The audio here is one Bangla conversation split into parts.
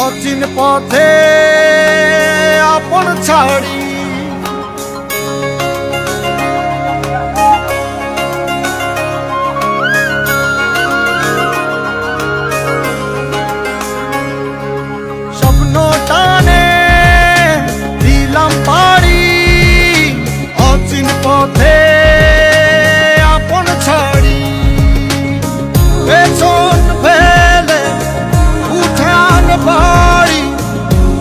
অচিন পথে আপন ছাড়ি স্বপ্ন টানে দিলাম পাড়ি অচিন পথে আপন ছাড়ি পেছন ফেলে উঠান বাড়ি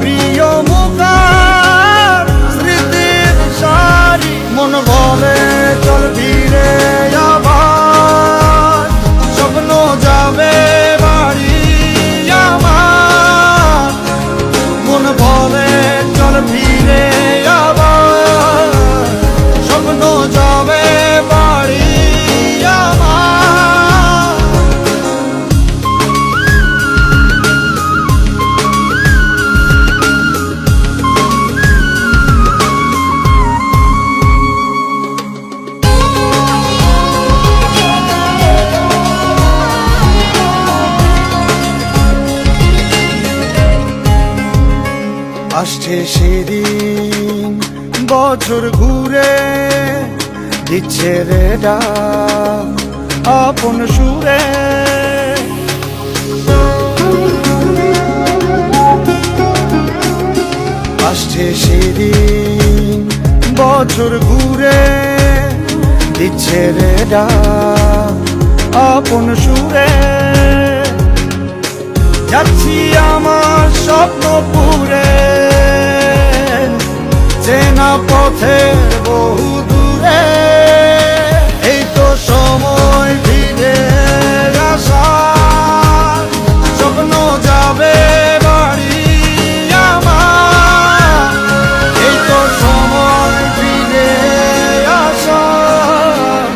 প্রিয় মুখার স্মৃতির সারি মন বলে চল ধীরে আবার স্বপ্ন যাবে বাড়ি আমার মন বলে চল ধীরে আবার স্বপ্ন যাবে বাড়ি আমার আসছে সেদিন বছর ঘুরে দিচ্ছে রে ডাক আপন সুরে আসছে সেদিন বছর ঘুরে দিচ্ছে রে ডাক আপন সুরে যাচ্ছি আমার স্বপ্নপুরে চেনা পথের বহু দূরে এই তো সময় ফিরে আসার স্বপ্ন যাবে বাড়ি আমার এই তো সময় ফিরে আসার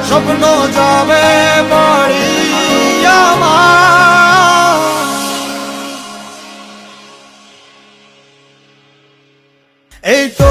স্বপ্ন যাবে বাড়ি আমার এই তো